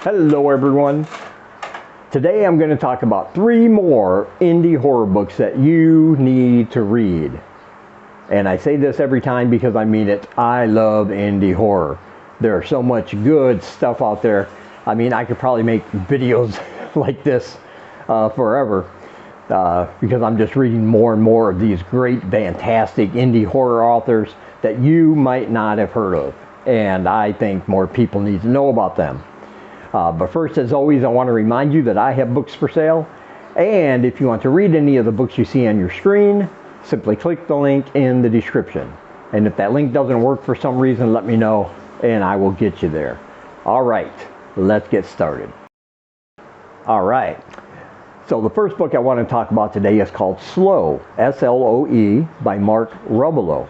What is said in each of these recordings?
Hello everyone. Today I'm going to talk about 3 more indie horror books that you need to read. And I say this every time because I mean it. I love indie horror. There's so much good stuff out there. I mean, I could probably make videos like this forever because I'm just reading more and more of these great, fantastic indie horror authors that you might not have heard of. And I think more people need to know about them. But first, as always, I want to remind you that I have books for sale. And if you want to read any of the books you see on your screen, simply click the link in the description. And if that link doesn't work for some reason, let me know and I will get you there. All right, let's get started. All right, so the first book I want to talk about today is called Slow, S-L-O-E, by Mark Rubelow.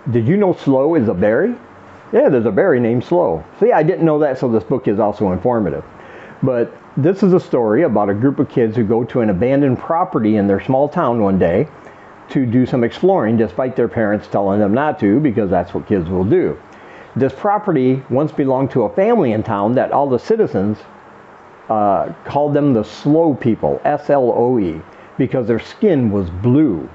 Did you know Slow is a berry? Yeah, there's a berry named Slow. See, I didn't know that, so this book is also informative. But this is a story about a group of kids who go to an abandoned property in their small town one day to do some exploring, despite their parents telling them not to, because that's what kids will do. This property once belonged to a family in town that all the citizens called them the Slow people, S-L-O-E, because their skin was blue.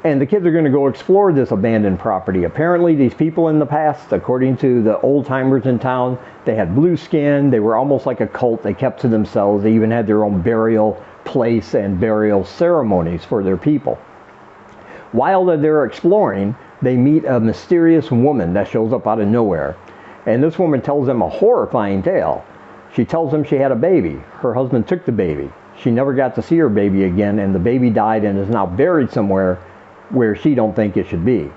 And the kids are going to go explore this abandoned property. Apparently these people in the past, according to the old timers in town, they had blue skin. They were almost like a cult. They kept to themselves. They even had their own burial place and burial ceremonies for their people. While they're exploring, they meet a mysterious woman that shows up out of nowhere. And this woman tells them a horrifying tale. She tells them she had a baby. Her husband took the baby. She never got to see her baby again, and the baby died and is now buried somewhere where she don't think it should be.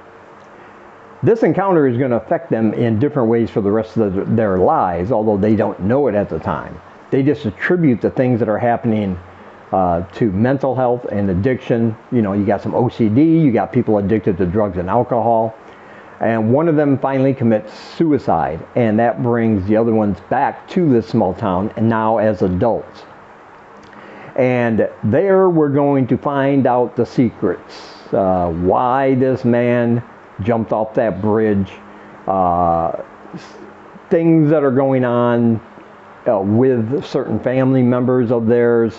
This encounter is going to affect them in different ways for the rest of their lives, although they don't know it at the time. They just attribute the things that are happening to mental health and addiction. You know, you got some OCD, you got people addicted to drugs and alcohol, and one of them finally commits suicide, and that brings the other ones back to this small town, and now as adults. And there we're going to find out the secrets. Why this man jumped off that bridge, things that are going on with certain family members of theirs,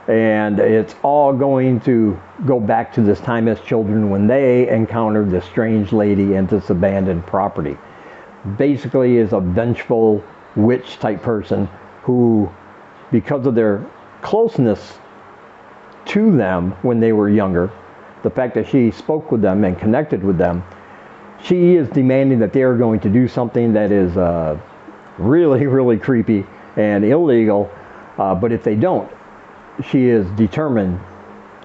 and it's all going to go back to this time as children when they encountered this strange lady and this abandoned property. Basically is a vengeful witch type person who, because of their closeness to them when they were younger, the fact that she spoke with them and connected with them, she is demanding that they are going to do something that is really, really creepy and illegal. But if they don't, she is determined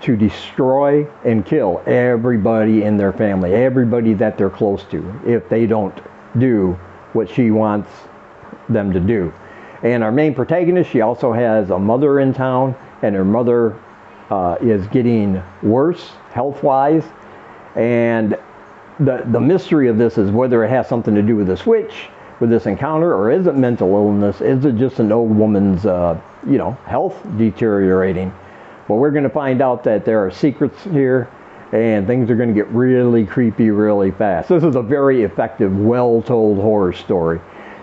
to destroy and kill everybody in their family, everybody that they're close to, if they don't do what she wants them to do. And our main protagonist, she also has a mother in town, and her mother is getting worse health-wise, and the mystery of this is whether it has something to do with this witch, with this encounter, or is it mental illness? Is it just an old woman's health deteriorating? Well, we're going to find out that there are secrets here, and things are going to get really creepy really fast. This is a very effective, well-told horror story,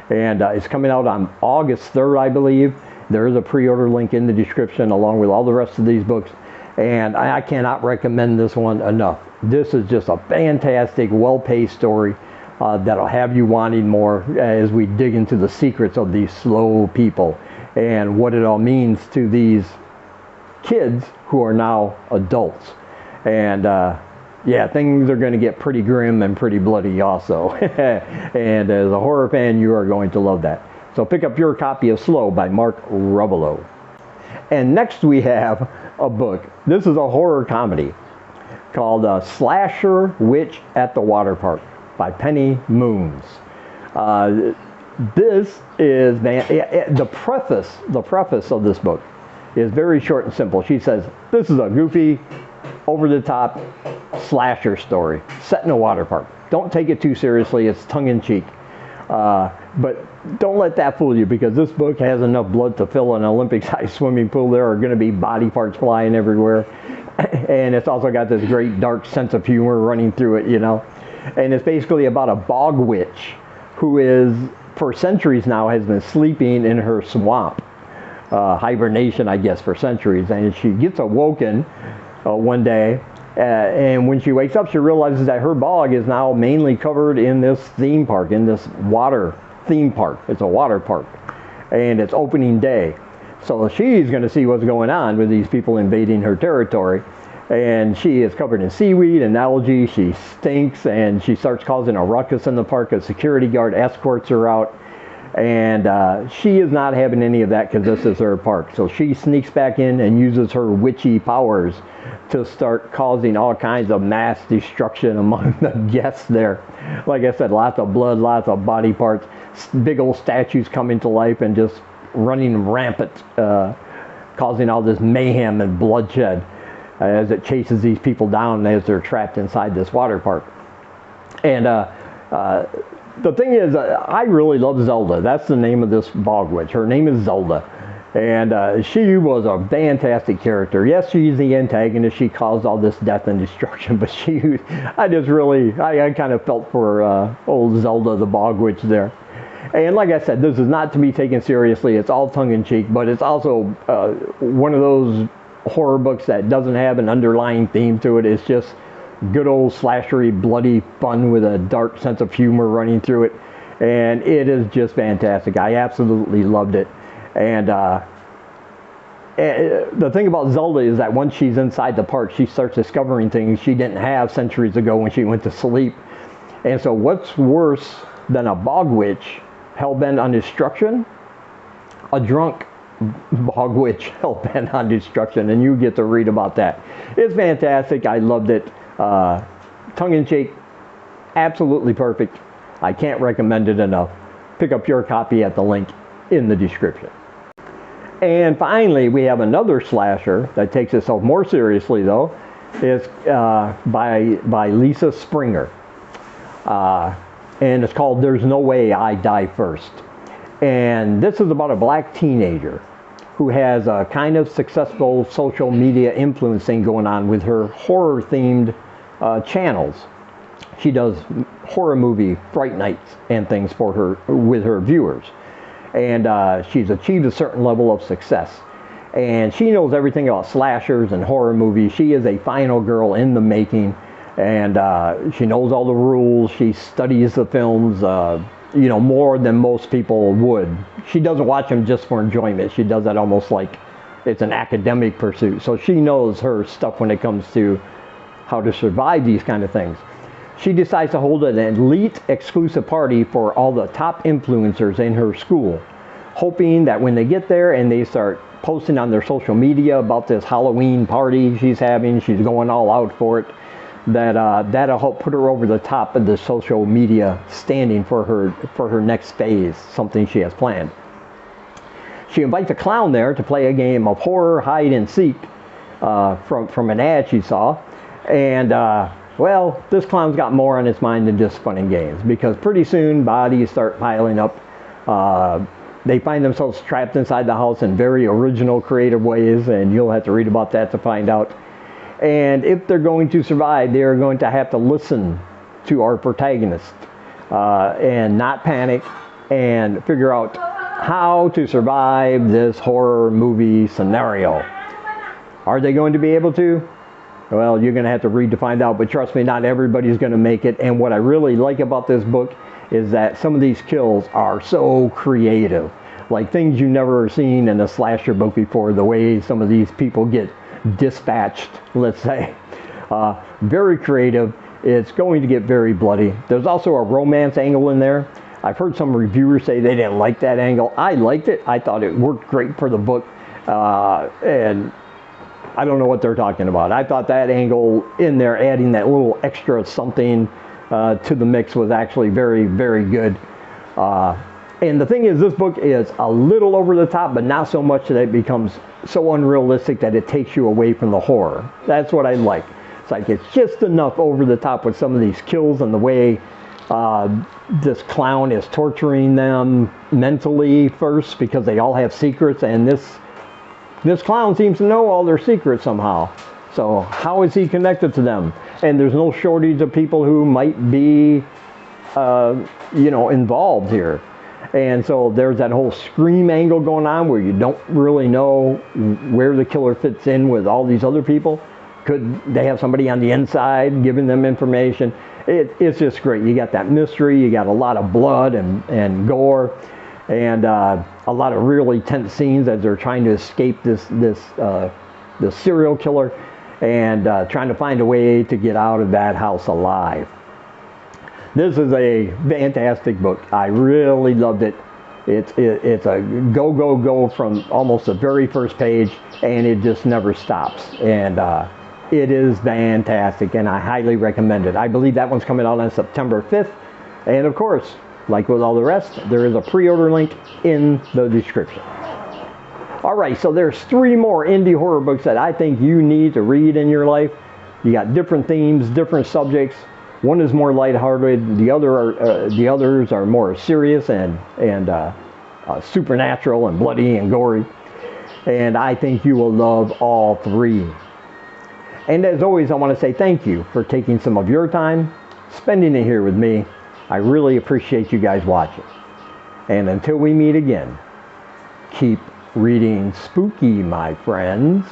and it's coming out on August 3rd, I believe. There is a pre-order link in the description along with all the rest of these books, and I cannot recommend this one enough. This is just a fantastic, well-paced story that'll have you wanting more as we dig into the secrets of these slow people and what it all means to these kids who are now adults. And yeah, things are going to get pretty grim and pretty bloody also. And as a horror fan, you are going to love that. So pick up your copy of Slow by Mark Rubelow. And next we have a book. This is a horror comedy called Slasher Witch at the Water Park by Penny Moons. This is, the preface of this book is very short and simple. She says, this is a goofy, over-the-top slasher story set in a water park. Don't take it too seriously. It's tongue-in-cheek. But don't let that fool you, because this book has enough blood to fill an Olympic-sized swimming pool. There are going to be body parts flying everywhere. And it's also got this great dark sense of humor running through it, you know. And it's basically about a bog witch who is for centuries now has been sleeping in her swamp. Hibernation, I guess, for centuries. And she gets awoken one day, and when she wakes up, she realizes that her bog is now mainly covered in this theme park, in this water theme park. It's a water park, and it's opening day. So she's going to see what's going on with these people invading her territory. And she is covered in seaweed and algae. She stinks, and she starts causing a ruckus in the park. A security guard escorts her out, and she is not having any of that because this is her park. So she sneaks back in and uses her witchy powers to start causing all kinds of mass destruction among the guests there. Like I said, lots of blood, lots of body parts, big old statues coming to life and just running rampant, causing all this mayhem and bloodshed as it chases these people down as they're trapped inside this water park. And the thing is, I really love Zelda. That's the name of this bog witch. Her name is Zelda. And she was a fantastic character. Yes, she's the antagonist. She caused all this death and destruction, but I kind of felt for old Zelda the bog witch there. And like I said, this is not to be taken seriously. It's all tongue-in-cheek, but it's also one of those horror books that doesn't have an underlying theme to it. It's just good old slashery, bloody fun with a dark sense of humor running through it. And it is just fantastic. I absolutely loved it. And the thing about Zelda is that once she's inside the park, she starts discovering things she didn't have centuries ago when she went to sleep. And so what's worse than a bog witch hell-bent on destruction? A drunk bog witch hell-bent on destruction, and you get to read about that. It's fantastic. I loved it. Tongue-in-cheek, absolutely perfect. I can't recommend it enough. Pick up your copy at the link in the description. And finally, we have another slasher that takes itself more seriously, though. It's by Lisa Springer. And it's called There's No Way I Die First. And this is about a black teenager who has a kind of successful social media influencing going on with her horror-themed channels. She does horror movie Fright Nights and things for her with her viewers. And she's achieved a certain level of success. And she knows everything about slashers and horror movies. She is a final girl in the making. And she knows all the rules. She studies the films, more than most people would. She doesn't watch them just for enjoyment. She does that almost like it's an academic pursuit. So she knows her stuff when it comes to how to survive these kind of things. She decides to hold an elite exclusive party for all the top influencers in her school, hoping that when they get there and they start posting on their social media about this Halloween party she's having, she's going all out for it, that'll help put her over the top of the social media standing for her next phase, something she has planned. She invites a clown there to play a game of horror hide and seek from an ad she saw, and well, this clown's got more on his mind than just fun and games, because pretty soon bodies start piling up. They find themselves trapped inside the house in very original, creative ways, and you'll have to read about that to find out. And if they're going to survive, they're going to have to listen to our protagonist and not panic and figure out how to survive this horror movie scenario. Are they going to be able to? Well, you're going to have to read to find out, but trust me, not everybody's going to make it. And what I really like about this book is that some of these kills are so creative. Like things you've never seen in a slasher book before, the way some of these people get dispatched, let's say. Very creative. It's going to get very bloody. There's also a romance angle in there. I've heard some reviewers say they didn't like that angle. I liked it. I thought it worked great for the book. And I don't know what they're talking about. I thought that angle in there, adding that little extra something to the mix, was actually very, very good. And the thing is, this book is a little over the top, but not so much that it becomes so unrealistic that it takes you away from the horror. That's what I like. It's like it's just enough over the top with some of these kills and the way this clown is torturing them mentally first, because they all have secrets, and this clown seems to know all their secrets somehow. So how is he connected to them? And there's no shortage of people who might be, involved here. And so there's that whole scream angle going on where you don't really know where the killer fits in with all these other people. Could they have somebody on the inside giving them information? It's just great. You got that mystery, you got a lot of blood and gore, and a lot of really tense scenes as they're trying to escape this serial killer and trying to find a way to get out of that house alive. This is a fantastic book. I really loved it. It's a go from almost the very first page, and it just never stops. And it is fantastic, and I highly recommend it. I believe that one's coming out on September 5th. And of course, like with all the rest, there is a pre-order link in the description. All right, so there's 3 more indie horror books that I think you need to read in your life. You got different themes, different subjects. One is more lighthearted. The others are more serious and supernatural and bloody and gory. And I think you will love all 3. And as always, I want to say thank you for taking some of your time, spending it here with me. I really appreciate you guys watching. And until we meet again, keep reading spooky, my friends.